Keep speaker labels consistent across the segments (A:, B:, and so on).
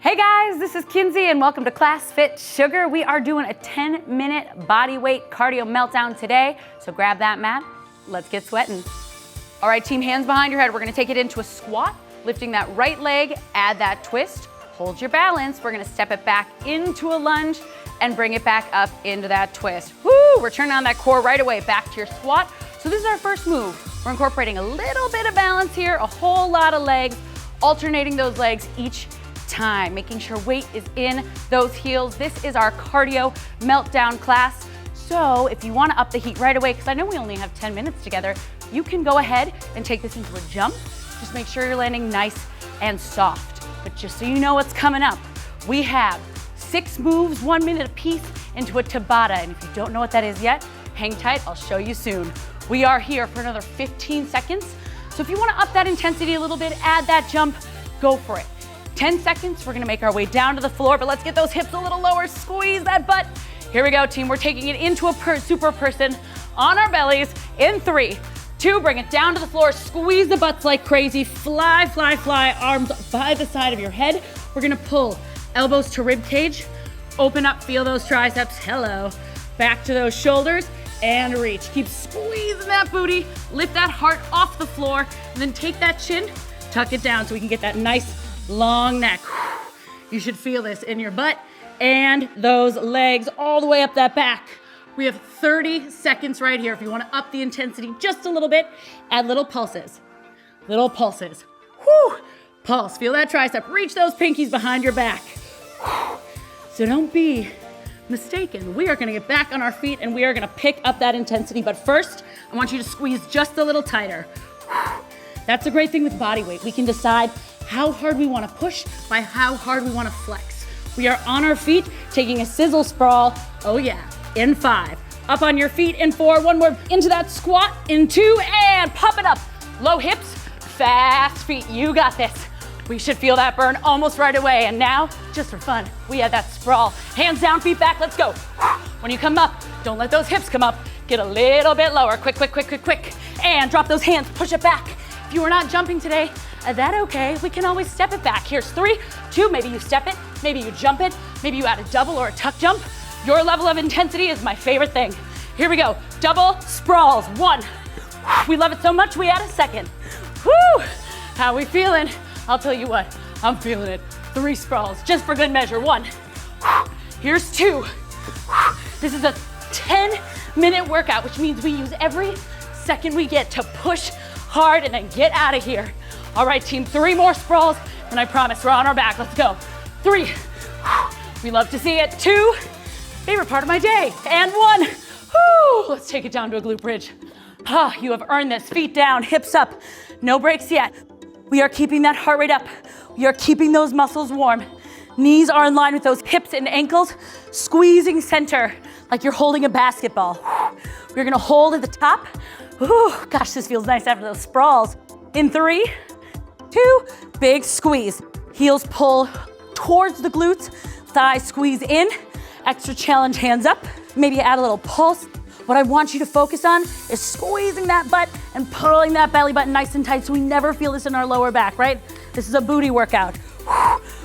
A: Hey guys, this is Kinsey and welcome to Class FitSugar. We are doing a 10-minute body weight cardio meltdown today. So grab that mat, let's get sweating. All right, team, hands behind your head. We're gonna take it into a squat, lifting that right leg, add that twist, hold your balance. We're gonna step it back into a lunge and bring it back up into that twist. Woo, we're turning on that core right away, back to your squat. So this is our first move. We're incorporating a little bit of balance here, a whole lot of legs, alternating those legs each time, making sure weight is in those heels. This is our cardio meltdown class. So if you want to up the heat right away, because I know we only have 10 minutes together, you can go ahead and take this into a jump. Just make sure you're landing nice and soft. But just so you know what's coming up, we have 6 moves, 1 minute apiece into a Tabata. And if you don't know what that is yet, hang tight, I'll show you soon. We are here for another 15 seconds. So if you want to up that intensity a little bit, add that jump, go for it. 10 seconds, we're gonna make our way down to the floor, but let's get those hips a little lower, squeeze that butt. Here we go, team. We're taking it into a super person on our bellies in 3, 2, bring it down to the floor, squeeze the butts like crazy, fly, fly, fly, arms by the side of your head. We're gonna pull elbows to rib cage, open up, feel those triceps, hello. Back to those shoulders and reach. Keep squeezing that booty, lift that heart off the floor, and then take that chin, tuck it down so we can get that nice long neck. You should feel this in your butt and those legs all the way up that back. We have 30 seconds right here. If you want to up the intensity just a little bit, add little pulses. Little pulses. Whew. Pulse, feel that tricep. Reach those pinkies behind your back. Whew. So don't be mistaken. We are going to get back on our feet and we are going to pick up that intensity. But first, I want you to squeeze just a little tighter. Whew. That's the great thing with body weight. We can decide how hard we want to push by how hard we want to flex. We are on our feet, taking a sizzle sprawl. Oh yeah, in 5. Up on your feet in 4, 1 more. Into that squat in 2, and pop it up. Low hips, fast feet. You got this. We should feel that burn almost right away. And now, just for fun, we add that sprawl. Hands down, feet back, let's go. When you come up, don't let those hips come up. Get a little bit lower, quick, quick, quick, quick, quick. And drop those hands, push it back. If you are not jumping today, that's okay. We can always step it back. Here's 3, 2, maybe you step it, maybe you jump it, maybe you add a double or a tuck jump. Your level of intensity is my favorite thing. Here we go, double sprawls, 1. We love it so much, we add a second. Woo! How we feeling? I'll tell you what, I'm feeling it. 3 sprawls, just for good measure, 1. Here's 2. This is a 10-minute workout, which means we use every second we get to push hard and then get out of here. All right, team, 3 more sprawls, and I promise we're on our back. Let's go. 3. We love to see it. 2. Favorite part of my day. And 1. Woo. Let's take it down to a glute bridge. You have earned this. Feet down, hips up. No breaks yet. We are keeping that heart rate up. We are keeping those muscles warm. Knees are in line with those hips and ankles, squeezing center like you're holding a basketball. We're gonna hold at the top. Ooh, gosh, this feels nice after those sprawls. In 3, 2, big squeeze. Heels pull towards the glutes, thighs squeeze in, extra challenge, hands up. Maybe add a little pulse. What I want you to focus on is squeezing that butt and pulling that belly button nice and tight so we never feel this in our lower back, right? This is a booty workout.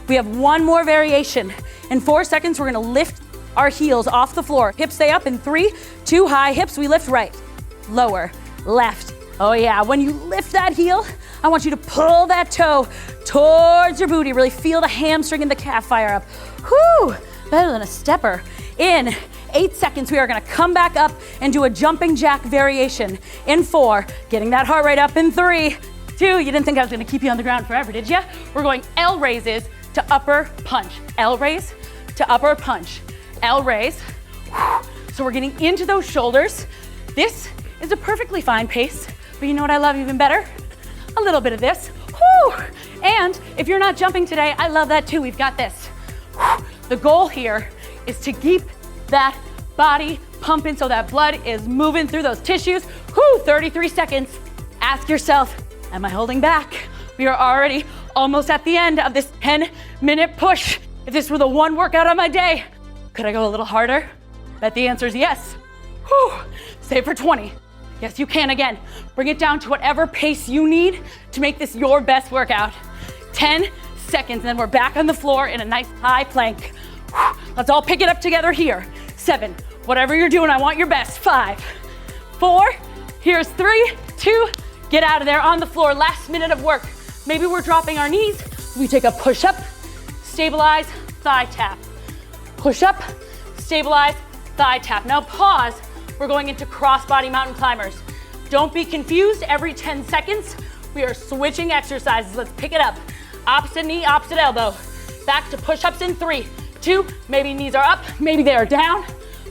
A: We have 1 more variation. In 4 seconds, we're gonna lift our heels off the floor. Hips stay up in 3, 2, high hips, we lift right, lower, left. Oh yeah, when you lift that heel, I want you to pull that toe towards your booty. Really feel the hamstring and the calf fire up. Whew, better than a stepper. In 8 seconds, we are gonna come back up and do a jumping jack variation. In 4, getting that heart rate up in 3, 2, you didn't think I was gonna keep you on the ground forever, did you? We're going L raises to upper punch. L raise to upper punch. L raise. So we're getting into those shoulders. This is a perfectly fine pace, but you know what I love even better? A little bit of this. Whew. And if you're not jumping today, I love that too. We've got this. Whew. The goal here is to keep that body pumping so that blood is moving through those tissues. Whew, 33 seconds. Ask yourself, am I holding back? We are already almost at the end of this 10-minute push. If this were the one workout on my day, could I go a little harder? Bet the answer is yes. Whew. Save for 20. Yes, you can again. Bring it down to whatever pace you need to make this your best workout. 10 seconds, and then we're back on the floor in a nice high plank. Let's all pick it up together here. 7, whatever you're doing, I want your best. 5, 4, here's 3, 2, get out of there on the floor. Last minute of work. Maybe we're dropping our knees. We take a push-up, stabilize, thigh tap. Push-up, stabilize, thigh tap. Now pause. We're going into cross-body mountain climbers. Don't be confused. Every 10 seconds, we are switching exercises. Let's pick it up. Opposite knee, opposite elbow. Back to push-ups in 3, 2, maybe knees are up, maybe they are down.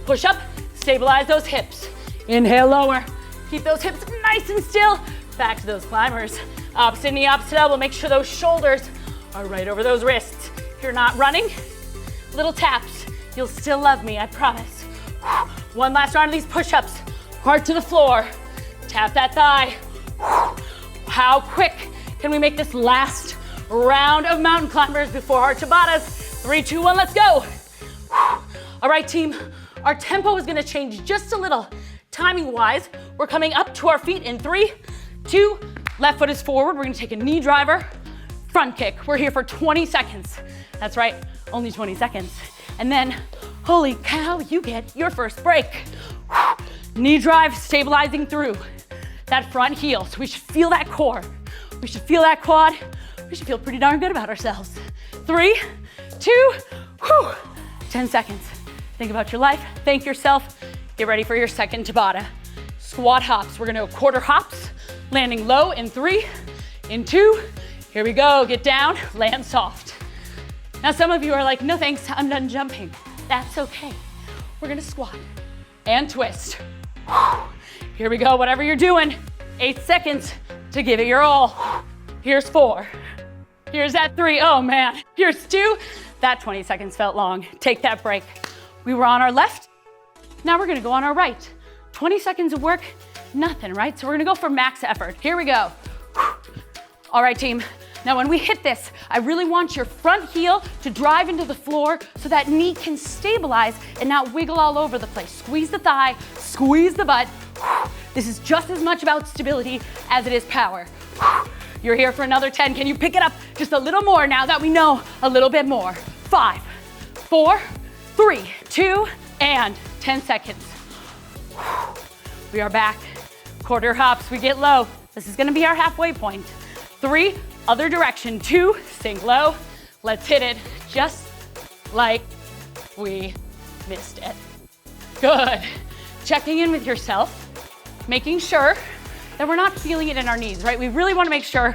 A: Push up, stabilize those hips. Inhale, lower. Keep those hips nice and still. Back to those climbers. Opposite knee, opposite elbow. Make sure those shoulders are right over those wrists. If you're not running, little taps. You'll still love me, I promise. One last round of these push-ups. Heart to the floor. Tap that thigh. How quick can we make this last round of mountain climbers before our Tabatas? 3, 2, 1, let's go. All right, team, our tempo is gonna change just a little. Timing-wise, we're coming up to our feet in 3, 2, left foot is forward. We're gonna take a knee driver, front kick. We're here for 20 seconds. That's right, only 20 seconds. And then, holy cow, you get your first break. Knee drive, stabilizing through that front heel. So we should feel that core. We should feel that quad. We should feel pretty darn good about ourselves. 3, 2, 10 seconds. Think about your life, thank yourself. Get ready for your second Tabata. Squat hops. We're gonna go quarter hops, landing low in 3, in 2. Here we go, get down, land soft. Now some of you are like, no thanks, I'm done jumping. That's okay. We're gonna squat and twist. Here we go, whatever you're doing. 8 seconds to give it your all. Here's 4. Here's that 3, oh man. Here's 2. That 20 seconds felt long. Take that break. We were on our left, now we're gonna go on our right. 20 seconds of work, nothing, right? So we're gonna go for max effort. Here we go. All right, team. Now when we hit this, I really want your front heel to drive into the floor so that knee can stabilize and not wiggle all over the place. Squeeze the thigh, squeeze the butt. This is just as much about stability as it is power. You're here for another 10. Can you pick it up just a little more now that we know a little bit more? 5, 4, 3, 2, and 10 seconds. We are back. Quarter hops, we get low. This is gonna be our halfway point. 3, other direction. 2, sink low. Let's hit it just like we missed it. Good. Checking in with yourself, making sure that we're not feeling it in our knees, right? We really wanna make sure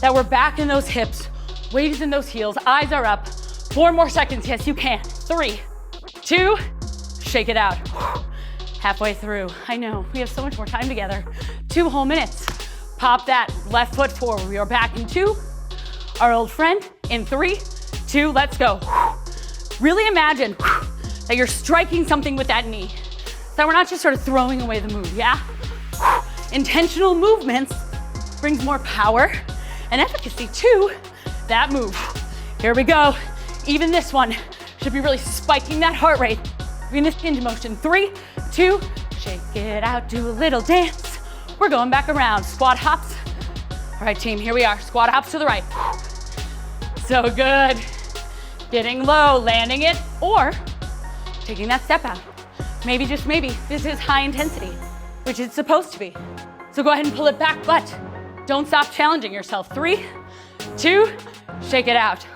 A: that we're back in those hips, weight is in those heels, eyes are up. 4 more seconds, yes you can. 3, 2, shake it out. Halfway through, I know, we have so much more time together. 2 whole minutes. Pop that left foot forward. We are back in 2. Our old friend in 3, 2, let's go. Really imagine that you're striking something with that knee. That we're not just sort of throwing away the move, yeah? Intentional movements brings more power and efficacy to that move. Here we go. Even this one should be really spiking that heart rate. We're in this hinge motion. 3, 2, shake it out, do a little dance. We're going back around, squat hops. All right, team, here we are. Squat hops to the right. So good. Getting low, landing it, or taking that step out. Maybe, just maybe, this is high intensity, which it's supposed to be. So go ahead and pull it back, but don't stop challenging yourself. 3, 2, shake it out.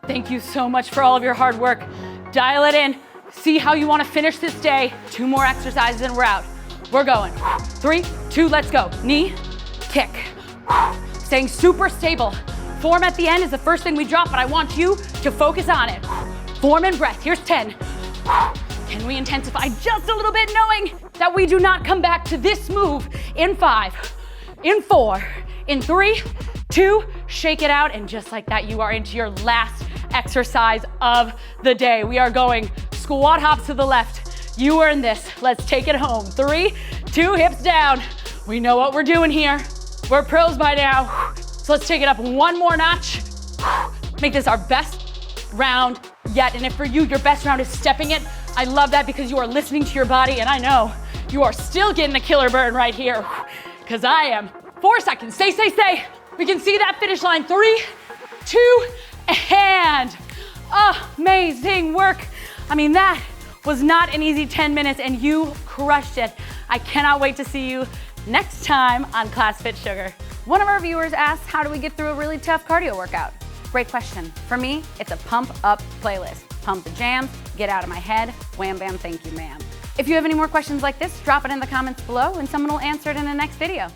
A: Thank you so much for all of your hard work. Dial it in. See how you want to finish this day. 2 more exercises and we're out. We're going. 3, 2, let's go. Knee, kick. Staying super stable. Form at the end is the first thing we drop, but I want you to focus on it. Form and breath. Here's 10. Can we intensify just a little bit, knowing that we do not come back to this move in 5, in 4, in 3, 2, shake it out, and just like that, you are into your last exercise of the day. We are going squat hops to the left. You earn this. Let's take it home. 3, 2, hips down. We know what we're doing here. We're pros by now. So let's take it up 1 more notch. Make this our best round yet. And if for you, your best round is stepping it, I love that because you are listening to your body, and I know you are still getting a killer burn right here, because I am. 4 seconds, stay. We can see that finish line. 3, 2, and amazing work. I mean, that was not an easy 10 minutes and you crushed it. I cannot wait to see you next time on Class FitSugar. One of our viewers asked, how do we get through a really tough cardio workout? Great question. For me, it's a pump up playlist. Pump the jams, get out of my head, wham bam, thank you ma'am. If you have any more questions like this, drop it in the comments below and someone will answer it in the next video.